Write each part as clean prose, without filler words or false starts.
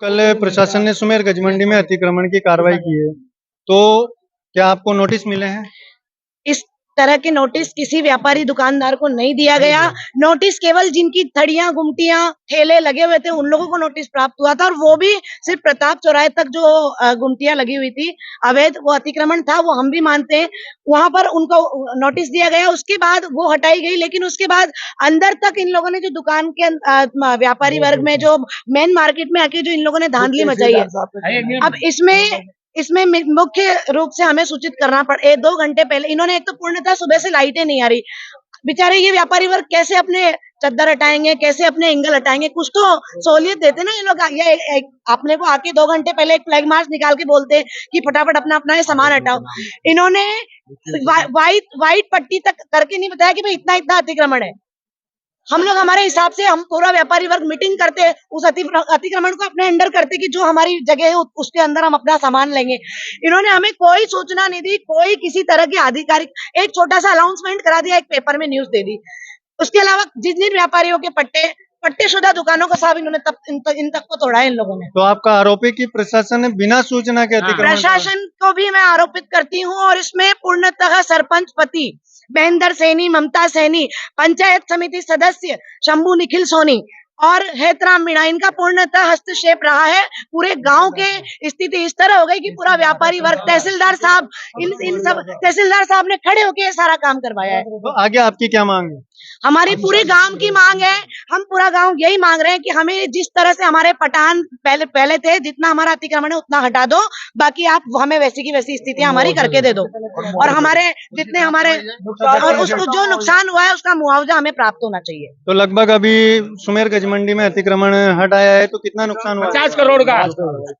कल प्रशासन ने सुमेर गजमंडी में अतिक्रमण की कार्रवाई की है, तो क्या आपको नोटिस मिले हैं? इस तरह के नोटिस किसी व्यापारी दुकानदार को नहीं दिया गया। नोटिस केवल जिनकी थड़ियां गुमटियां ठेले लगे हुए थे उन लोगों को नोटिस प्राप्त हुआ था, और वो भी सिर्फ प्रताप चौराहे तक जो गुमटियां लगी हुई थी, अवैध वो अतिक्रमण था, वो हम भी मानते हैं। वहां पर उनको नोटिस दिया गया, उसके बाद वो हटाई गई, लेकिन उसके बाद अंदर तक इन लोगों ने जो दुकान के व्यापारी वर्ग में जो मेन मार्केट में आके जो इन लोगों ने धांधली मचाई है, अब इसमें मुख्य रूप से हमें सूचित करना पड़े। 2 घंटे पहले इन्होंने, एक तो पूर्णतः सुबह से लाइटें नहीं आ रही, बेचारे ये व्यापारी वर्ग कैसे अपने चद्दर हटाएंगे, कैसे अपने एंगल हटाएंगे, कुछ तो सहूलियत देते ना ये लोग। ये अपने को आके 2 घंटे पहले एक फ्लैग मार्च निकाल के बोलते कि फटाफट अपना अपना ये सामान हटाओ। इन्होंने व्हाइट पट्टी तक करके नहीं बताया कि भाई इतना इतना अतिक्रमण है। हम लोग हमारे हिसाब से, हम पूरा व्यापारी वर्ग मीटिंग करते, उस अतिक्रमण को अपने अंडर करते कि जो हमारी जगह है उसके अंदर हम अपना सामान लेंगे। इन्होंने हमें कोई सूचना नहीं दी, कोई किसी तरह की आधिकारिक, एक छोटा सा अनाउंसमेंट करा दिया, एक पेपर में न्यूज दे दी। उसके अलावा जिन जिन व्यापारियों के पट्टे शुदा दुकानों को सब इन्होंने इन तक को तोड़ा है इन लोगों ने। तो आपका आरोप है कि प्रशासन ने बिना सूचना के अतिक्रमण प्रशासन को भी मैं आरोपित करती हूँ, और इसमें पूर्णतः सरपंच पति महेंद्र सैनी, ममता सैनी, पंचायत समिति सदस्य शंभू निखिल सोनी और हेतराम मीणा, इनका पूर्णतः हस्तक्षेप रहा है। पूरे गांव के स्थिति इस तरह हो गई कि पूरा व्यापारी वर्ग, तहसीलदार साहब, इन सब तहसीलदार साहब ने खड़े होकर सारा काम करवाया है। तो आगे आपकी क्या मांग है? हमारी पूरे गांव की मांग है, हम पूरा गांव यही मांग रहे हैं कि हमें जिस तरह से हमारे पठान पहले थे, जितना हमारा अतिक्रमण है उतना हटा दो, बाकी आप हमें वैसी की वैसी स्थितियां हमारी करके दे दो, और हमारे जितने हमारे और उसको जो नुकसान हुआ है उसका मुआवजा हमें प्राप्त होना चाहिए। तो लगभग अभी सुमेर गजमंडी में अतिक्रमण हटाया है, तो कितना नुकसान हुआ? 50 करोड़ का,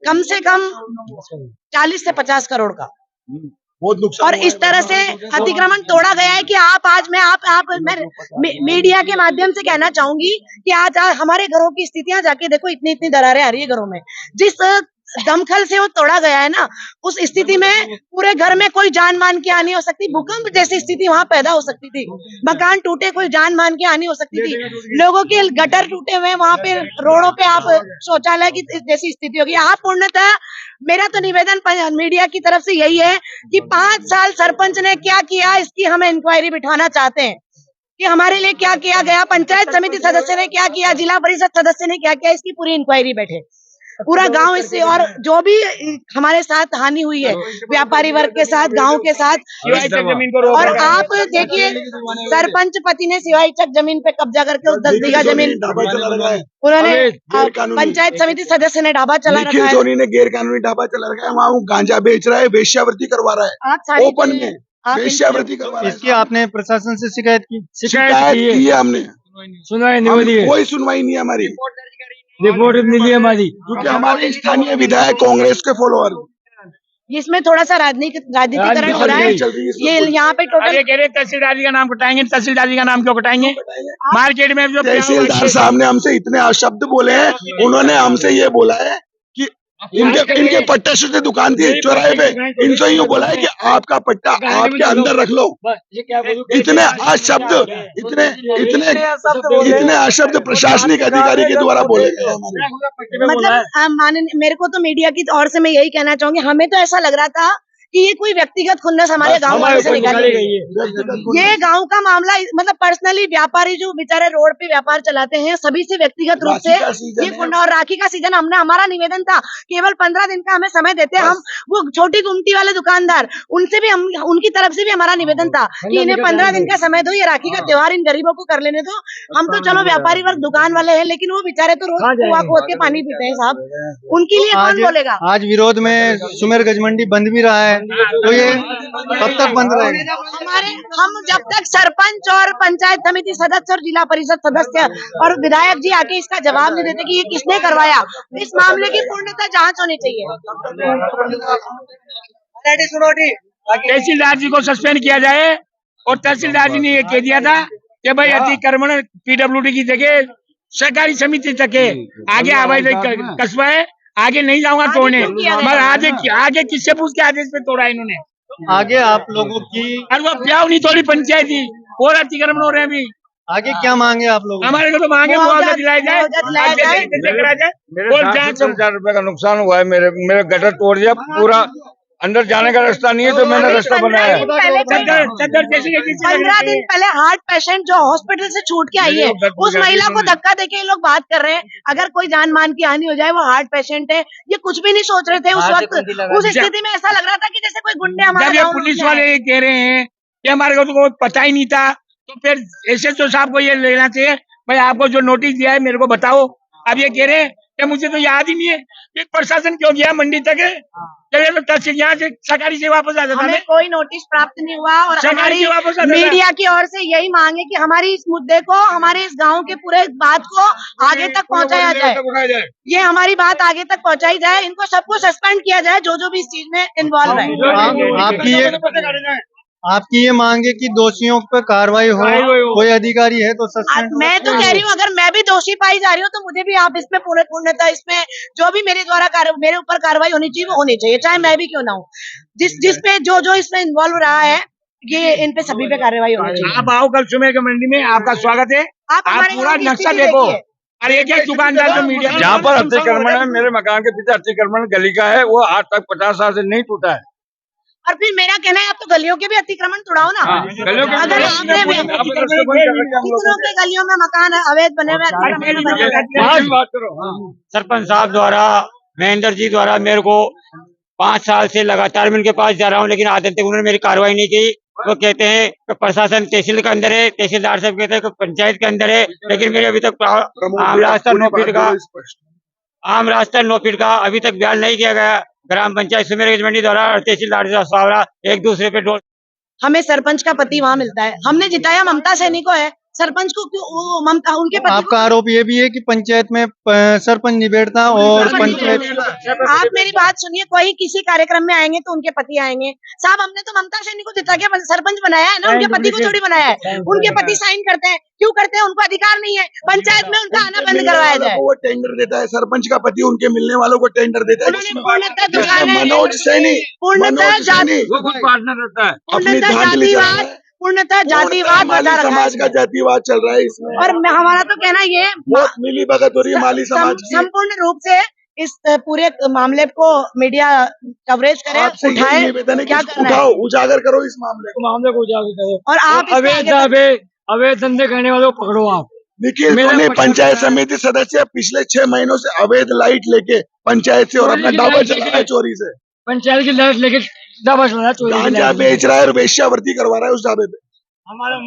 कम से कम 40 से 50 करोड़ का। और इस तरह से अतिक्रमण तोड़ा गया है कि मैं मीडिया के माध्यम से कहना चाहूंगी कि आज हमारे घरों की स्थितियां जाके देखो, इतनी इतनी दरारें आ रही है घरों में। जिस दमखल से वो तोड़ा गया है ना, उस स्थिति में पूरे घर में कोई जान मान की हानि हो सकती, भूकंप जैसी स्थिति वहां पैदा हो सकती थी, मकान टूटे, कोई जान मान की हानि हो सकती थी, लोगों के गटर टूटे हुए, वहां पे रोडों पे आप शौचालय की जैसी स्थिति होगी। आप पूर्णतः, मेरा तो निवेदन मीडिया की तरफ से यही है कि 5 साल सरपंच ने क्या किया, इसकी हमें इंक्वायरी बिठाना चाहते हैं कि हमारे लिए क्या किया गया, पंचायत समिति सदस्य ने क्या किया, जिला परिषद सदस्य ने क्या किया, इसकी पूरी इंक्वायरी बैठे, पूरा गांव इससे, और जो भी हमारे साथ हानि हुई है व्यापारी वर्ग के साथ, गांव के साथ। और आप देखिए, सरपंच पति ने सिवाईचक जमीन पे कब्जा करके उस 10 बीघा जमीन उन्होंने, पंचायत समिति सदस्य ने ढाबा चला रखा है, धोनी ने गैर कानूनी ढाबा चला रखा है, वहाँ वो गांजा बेच रहा है, वेश्यावृत्ति करवा रहा है, ओपन में वेश्यावृत्ति करवा रहा है। इसकी आपने प्रशासन से शिकायत की? शिकायत की है हमने, सुनवाई नहीं हो रही है, कोई सुनवाई नहीं है हमारी, रिपोर्ट मिली है हमारी, क्योंकि हमारे स्थानीय विधायक कांग्रेस के फॉलोअर। इसमें थोड़ा सा राजनीतिकरण हो रहा है। ये यहाँ पे टोटल तहसीलदार जी का नाम कटाएंगे, तहसीलदार जी का नाम क्यों कटाएंगे? मार्केट में जो तहसीलदार साहब ने हमसे इतने अशब्द बोले हैं, उन्होंने हमसे ये बोला है कि इनके पट्टा शुद्ध दुकान थी चौराहे पे, इनसे यूँ बोला है कि आपका पट्टा आपके अंदर रख लो। इतने अशब्द, इतने अशब्द प्रशासनिक अधिकारी के द्वारा बोले गए। मतलब मेरे को तो मीडिया की ओर से मैं यही कहना चाहूंगी, हमें तो ऐसा लग रहा था कि ये कोई व्यक्तिगत खुन्नस हमारे गांव वालों से निकाली गई है। ये गांव का मामला, मतलब पर्सनली व्यापारी जो बेचारे रोड पे व्यापार चलाते हैं, सभी से व्यक्तिगत रूप से ये खुन्नस, और राखी का सीजन, हमारा निवेदन था केवल 15 दिन का हमें समय देते हम, वो छोटी गुमटी वाले दुकानदार, उनसे भी हम, उनकी तरफ से भी हमारा निवेदन था कि इन्हें 15 दिन का समय दो, ये राखी का त्योहार इन गरीबों को कर लेने दो। हम तो चलो व्यापारी वर्ग दुकान वाले हैं, लेकिन वो बेचारे तो रोज कुआं खोद के पानी पीते हैं साहब, उनके लिए कौन बोलेगा? आज विरोध में सुमेर गजमंडी बंद भी रहा है, तो ये कब तक बंद रहेगा? हम जब तक सरपंच और पंचायत समिति सदस्य और जिला परिषद सदस्य और विधायक जी आके इसका जवाब नहीं देते कि ये किसने करवाया, इस मामले की पूर्णतः जांच होनी चाहिए। तहसीलदार जी को सस्पेंड किया जाए, और तहसीलदार जी ने ये कह दिया था कि भाई अतिक्रमण पीडब्ल्यूडी की जगह सहकारी समिति तक है, आगे अवैध कस्बा है, आगे नहीं जाऊंगा तोड़ने, मगर आगे किससे पूछ के आदेश पे तोड़ा इन्होंने? आगे आप लोगों की, और वो प्याव नहीं तोड़ी पंचायत ही, और अतिक्रमण हो रहे हैं अभी। आगे क्या मांगे आप लोग? हमारे को तो मांगे मुआवजा दिलाया जाए, मुआवजा दिलाया जाए। करा जाए मेरे और 60-70 हजार रुपए का नुकसान हुआ है। मेरे गटर तोड़ दिया पूरा, अंदर जाने का रास्ता नहीं है तो मैंने रास्ता बनाया है। चद्दर जैसी 15 दिन पहले हार्ट पेशेंट जो हॉस्पिटल से छूट के आई है, उस महिला को धक्का देके ये लोग बात कर रहे हैं। अगर कोई जान मान की हानि हो जाए, वो हार्ट पेशेंट है, ये कुछ भी नहीं सोच रहे थे उस वक्त। उस स्थिति में ऐसा लग रहा था कि जैसे कोई गुंडे हमारे जब ये गाँव में पुलिस घुस जाए। वाले ये कह रहे हैं कि हमारे को तो कोई पता ही नहीं था, तो फिर एसएचओ साहब को ये लेना चाहिए, भाई आपको जो नोटिस दिया है मेरे को बताओ। अब ये कह रहे हैं कि मुझे तो याद ही नहीं है, फिर प्रशासन क्यों गया मंडी तक? चलिए तो तहसील यहाँ से सरकारी से वापस आ जाता हमें है। कोई नोटिस प्राप्त नहीं हुआ और सरकारी हमारी से वापस आ जाता है। मीडिया की ओर से यही मांग है कि हमारी इस मुद्दे को, हमारे इस गांव के पूरे बात को आगे तक पहुंचाया जाए। ये हमारी बात आगे तक पहुंचाई जाए, इनको सबको सस्पेंड किया जाए जो भी इस चीज में इन्वॉल्व है। आपकी ये मांग है कि दोषियों पर कार्रवाई हो, कोई अधिकारी है तो सस्पेंड। मैं तो कह रही हूँ अगर मैं भी दोषी पाई जा रही हूँ तो मुझे भी आप इसमें पूर्णतः इसमें जो भी मेरे द्वारा मेरे ऊपर कार्रवाई होनी चाहिए वो होनी चाहिए, चाहे मैं भी क्यों ना हूँ। जिसपे जो इसमें इन्वॉल्व रहा है, ये इन पे सभी पे कार्रवाई होनी चाहिए। आप आओ कल सुबह के मंडी में, आपका स्वागत है। आप हमारे पूरा गाँव की नक्शा स्थिति देखो। देखिए। अरे एक एक दुकानदार जो मीडिया जहाँ पर अतिक्रमण है, मेरे मकान के पीछे अतिक्रमण गली का है, वो आज तक 50 साल से नहीं टूटा है। और फिर मेरा कहना है आप तो गलियों के भी अतिक्रमण तोड़ाओ ना। गलियों के अगर आपने भी कितनों के गलियों में मकान अवैध बने हुए अतिक्रमण बने हुए। बात करो। सरपंच साहब द्वारा, महेंद्र जी द्वारा मेरे को 5 साल से लगातार मैं उनके पास जा रहा हूँ, लेकिन आज तक उन्होंने मेरी कार्रवाई नहीं की। वो कहते हैं कि प्रशासन तहसील के अंदर है, तहसीलदार साहब कहते हैं कि पंचायत के अंदर है, लेकिन मेरे अभी तक आम रास्ता 9 फीट का अभी तक बयान नहीं किया गया। ग्राम पंचायत सुमेर गजमंडी द्वारा और तहसीलदार साहब एक दूसरे पे डोल। हमें सरपंच का पति वहाँ मिलता है, हमने जिताया ममता सैनी को है। सरपंच को क्यों ममता उनके पति आपका आरोप ये भी है कि पंचायत में सरपंच निबेड़ता और पंचायत। आप मेरी बात सुनिए, कोई किसी कार्यक्रम में आएंगे तो उनके पति आएंगे। साहब हमने तो ममता सैनी को जिता के सरपंच बनाया है ना, उनके पति को थोड़ी बनाया है। उनके पति साइन करते हैं, क्यों करते हैं? उनको अधिकार नहीं है पंचायत में उनका आना बंद करवाया जाए। वो टेंडर देता है, सरपंच का पति उनके मिलने वालों को टेंडर देता है। उन्होंने पूर्णतः दुकानें मनोज सैनी पूर्णतः वो खुद पार्टनर रहता है। अपनी धांधली चला रहा है। पूर्णतः जातिवाद माली बता रखा है समाज का जातिवाद चल रहा है इसमें। और हमारा तो कहना ये बहुत मिली भगत हो रही है माली समाज की। संपूर्ण रूप से इस पूरे मामले को मीडिया कवरेज करे, आपसे यही उठाए, निवेदन है कि क्या इसको करना है। उठाओ, उजागर करो इस मामले को। और आप इसके आगे तक- अवैध धंधे करने वालों को पकड़ो आप। निखिल सोनी पंचायत समिति सदस्य पिछले 6 महीनों से अवैध लाइट लेके पंचायत से और अपना दावा चला रहा है चोरी से। पंचायत की लाइट लेके दावा चला रहा है। गांजा बेच रहा है और वेश्यावृत्ति करवा रहा है उस ढाबे पे। हमारा